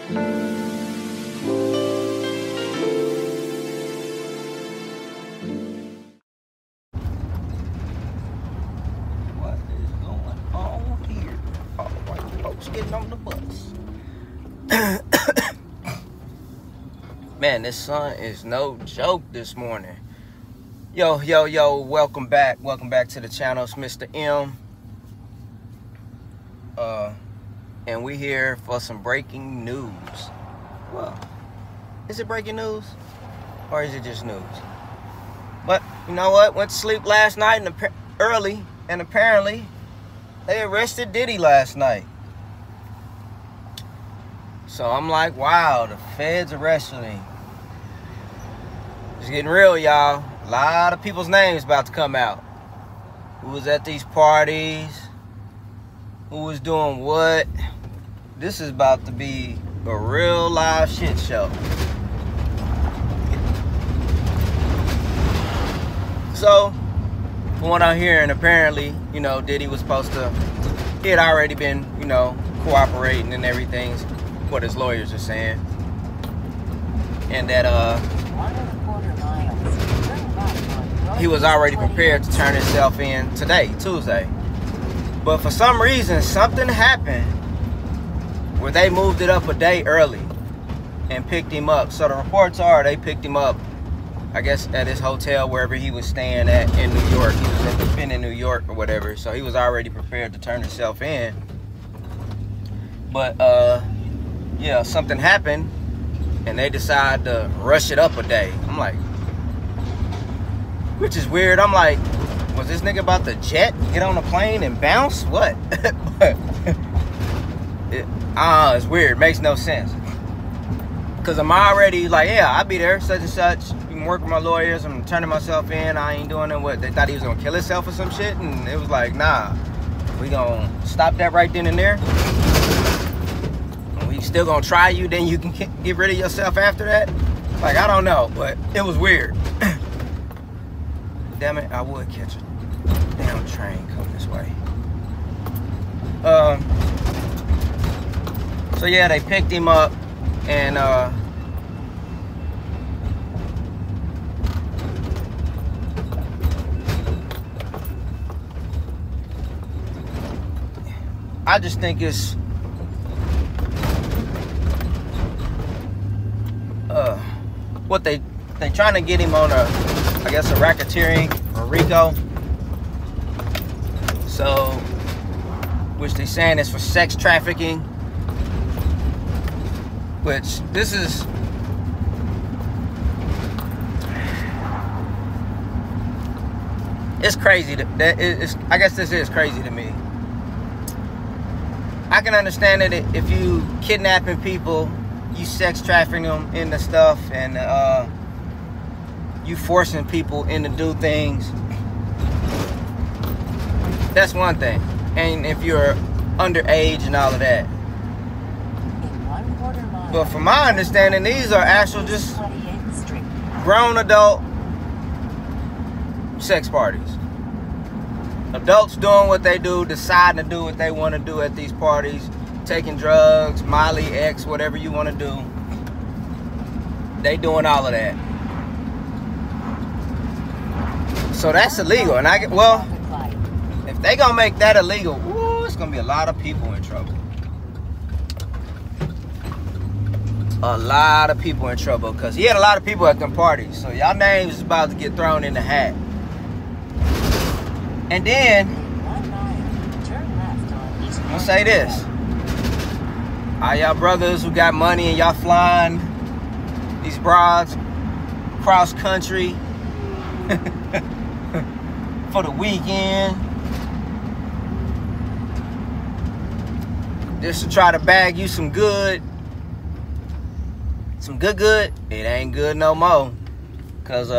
What is going on here? All white folks getting on the bus. Man, this sun is no joke this morning. Yo, welcome back to the channel. It's Mr. M. And we here for some breaking news. Well, is it breaking news? Or is it just news? But, you know what? Went to sleep last night early, and apparently they arrested Diddy last night. So I'm like, wow, the feds arrested me. It's getting real, y'all. A lot of people's names about to come out. Who was at these parties? Who was doing what? This is about to be a real live shit show. So, from what I'm hearing, apparently, you know, Diddy was supposed to, he had already been, you know, cooperating and everything, what his lawyers are saying. And that, he was already prepared to turn himself in today, Tuesday. But for some reason, something happened where they moved it up a day early and picked him up. So the reports are they picked him up, I guess, at his hotel, wherever he was staying at in New York. He was in New York or whatever. So he was already prepared to turn himself in. But, yeah, something happened and they decided to rush it up a day. I'm like, which is weird. I'm like, was this nigga about to jet, get on a plane and bounce? What? It's weird. Makes no sense. Because I'm already like, yeah, I'll be there, such and such. I'm working with my lawyers. I'm turning myself in. I ain't doing it. What? They thought he was going to kill himself or some shit. And it was like, nah. We going to stop that right then and there. And we still going to try you. Then you can get rid of yourself after that. Like, I don't know. But it was weird. Damn it, I would catch a damn train coming this way. So yeah, they picked him up and I just think it's what they trying to get him on a, I guess, a racketeering or RICO. So, which they saying is for sex trafficking. Which this is, it's crazy. I guess this is crazy to me. I can understand that if you kidnapping people, you sex trafficking them into stuff, and you forcing people into do things. That's one thing. And if you're underage and all of that. But from my understanding, these are actual just grown adult sex parties. Adults doing what they do, deciding to do what they want to do at these parties, taking drugs, Molly, X, whatever you want to do. They doing all of that. So that's illegal. And well, if they gonna make that illegal, ooh, it's gonna be a lot of people in trouble. A lot of people in trouble, because he had a lot of people at them parties. So y'all names is about to get thrown in the hat. And then, I'm gonna say this. All y'all brothers who got money and y'all flying these broads cross country for the weekend, just to try to bag you some good, it ain't good no more. Cause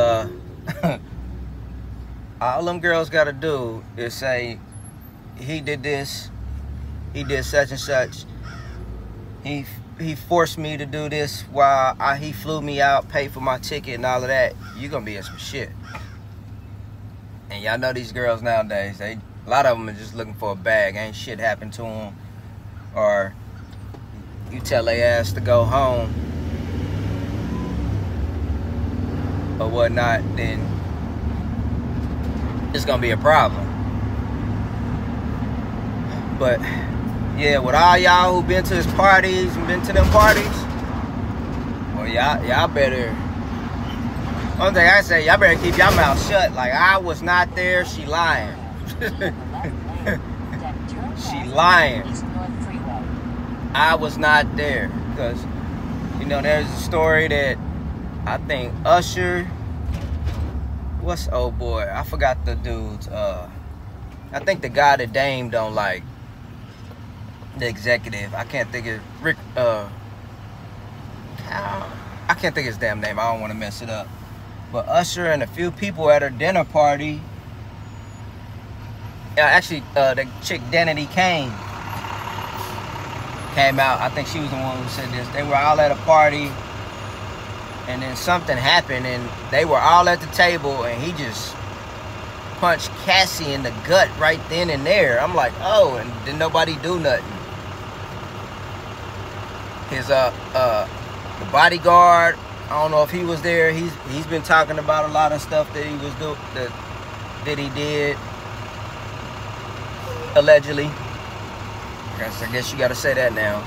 all them girls gotta do is say, he did this, he did such and such, he forced me to do this while he flew me out, paid for my ticket and all of that. You gonna be in some shit. And y'all know these girls nowadays, a lot of them are just looking for a bag. Ain't shit happened to them. Or you tell they ass to go home or whatnot, then it's gonna be a problem. But yeah, with all y'all who been to his parties and been to them parties, well, y'all better. One thing I say, y'all better keep your mouth shut. Like, I was not there. She lying. She lying. I was not there. Because, you know, there's a story that I think Usher, what's old boy? I forgot the dude's. I think the guy that Dame don't like, the executive. I can't think of Rick. I can't think of his damn name. I don't want to mess it up. But Usher and a few people at her dinner party. Actually, the chick Danity Kane came out. I think she was the one who said this. They were all at a party, and then something happened, and they were all at the table, and he just punched Cassie in the gut right then and there. I'm like, oh, and didn't nobody do nothing. His the bodyguard, I don't know if he was there. He's been talking about a lot of stuff that he was that he did allegedly. I guess you got to say that now,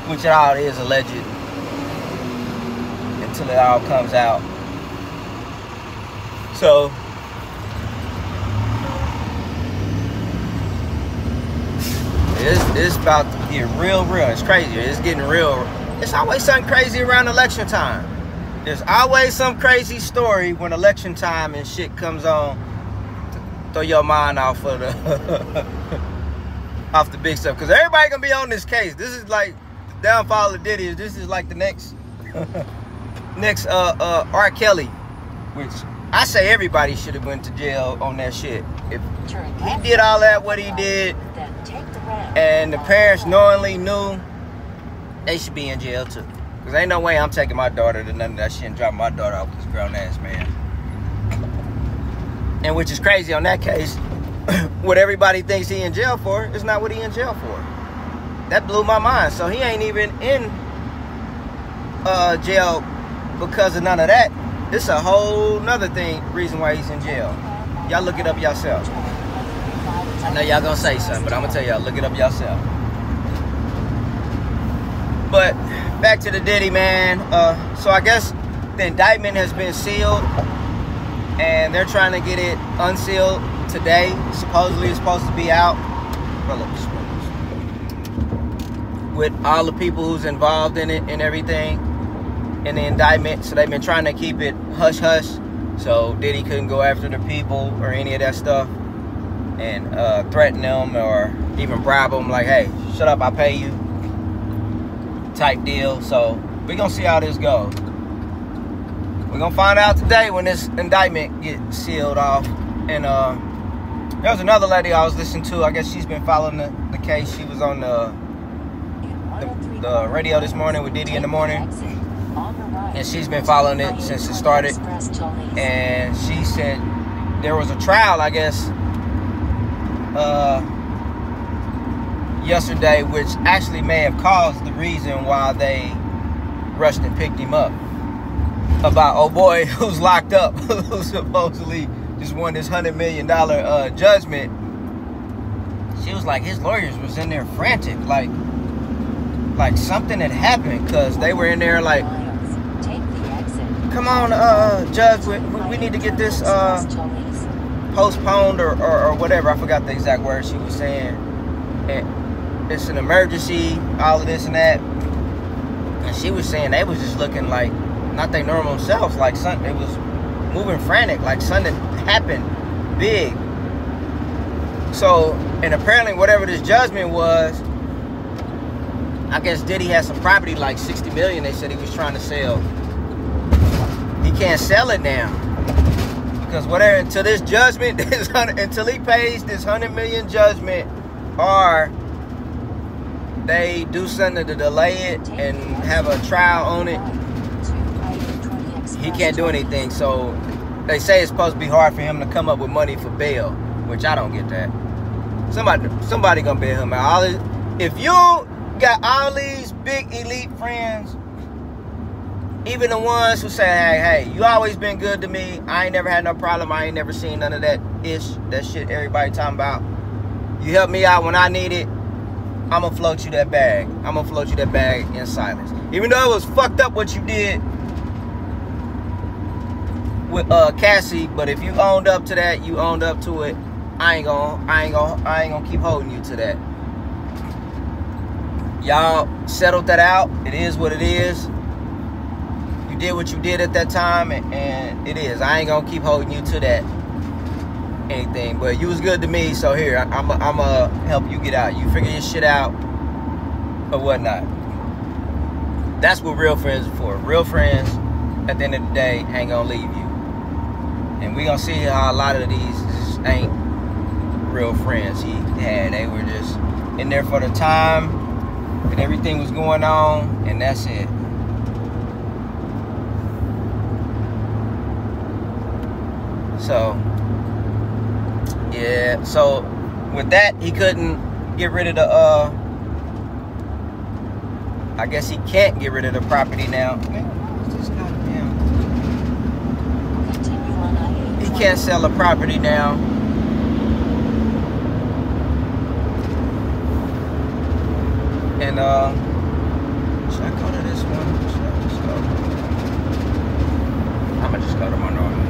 which it all is alleged until it all comes out. So it's about to get real. It's crazy. It's getting real. It's always something crazy around election time. There's always some crazy story when election time and shit comes on to throw your mind off of the off the big stuff. Because everybody gonna be on this case. This is like the downfall of Diddy. This is like the next R. Kelly, which I say everybody should have went to jail on that shit. If he did all that, what he did, and the parents knowingly knew, they should be in jail too. Because ain't no way I'm taking my daughter to none of that shit and dropping my daughter off with this grown ass man. And which is crazy on that case, what everybody thinks he in jail for is not what he in jail for. That blew my mind. So he ain't even in jail because of none of that. It's a whole nother reason why he's in jail. Y'all look it up yourself. I know y'all gonna say something, but I'm gonna tell y'all, look it up yourself. But back to the Diddy, man. So I guess the indictment has been sealed, and they're trying to get it unsealed today. Supposedly it's supposed to be out with all the people who's involved in it and everything in the indictment. So they've been trying to keep it hush-hush, so Diddy couldn't go after the people or any of that stuff and threaten them or even bribe them like, hey, shut up, I'll pay you type deal. So we're gonna see how this goes. We're gonna find out today when this indictment gets sealed off. And there was another lady I was listening to. I guess she's been following the case. She was on the radio this morning with Diddy in the morning, and she's been following it since it started. And she said there was a trial, I guess, yesterday, which actually may have caused the reason why they rushed and picked him up, about old boy who's locked up, who supposedly just won this $100 million judgment. She was like, his lawyers was in there frantic, like something had happened, because they were in there like, come on, judge, we need to get this postponed or whatever. I forgot the exact words she was saying. And it's an emergency, all of this and that. And she was saying they was just looking like not their normal selves, like something, they was moving frantic, like something happened big. So, and apparently whatever this judgment was, I guess Diddy had some property, like $60 million, they said he was trying to sell. He can't sell it now, because whatever, until this judgment, until he pays this $100 million judgment, or they do something to delay it and have a trial on it, he can't do anything. So they say it's supposed to be hard for him to come up with money for bail, which I don't get that. Somebody gonna bail him out. If you got all these big elite friends, even the ones who say, hey, you always been good to me. I ain't never had no problem. I ain't never seen none of that shit everybody talking about. You help me out when I need it. I'm gonna float you that bag. I'm gonna float you that bag in silence. Even though it was fucked up what you did with Cassie, but if you owned up to that, you owned up to it. I ain't gonna keep holding you to that. Y'all settled that out. It is what it is. You did what you did at that time, and it is. I ain't gonna keep holding you to that anything. But you was good to me, so here, I'm gonna help you get out. You figure your shit out or whatnot. That's what real friends are for. Real friends, at the end of the day, ain't gonna leave you. And we gonna see how a lot of these ain't real friends he had. They were just in there for the time and everything was going on, and that's it. So yeah, so with that, he couldn't get rid of the I guess he can't get rid of the property now. Man, why is this goddamn? He can't sell the property now. And should I go to this one? Should I just go? I'ma just go to my normal.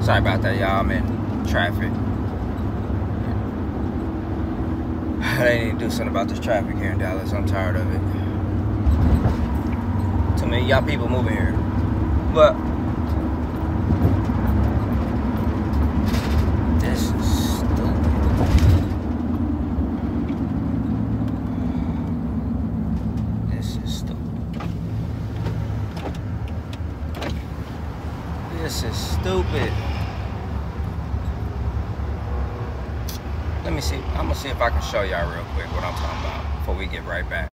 Sorry about that, y'all. I'm in traffic. They need to do something about this traffic here in Dallas. I'm tired of it. Too many y'all people moving here. But this is stupid. This is stupid. This is stupid. Let me see. I'm gonna see if I can show y'all real quick what I'm talking about before we get right back.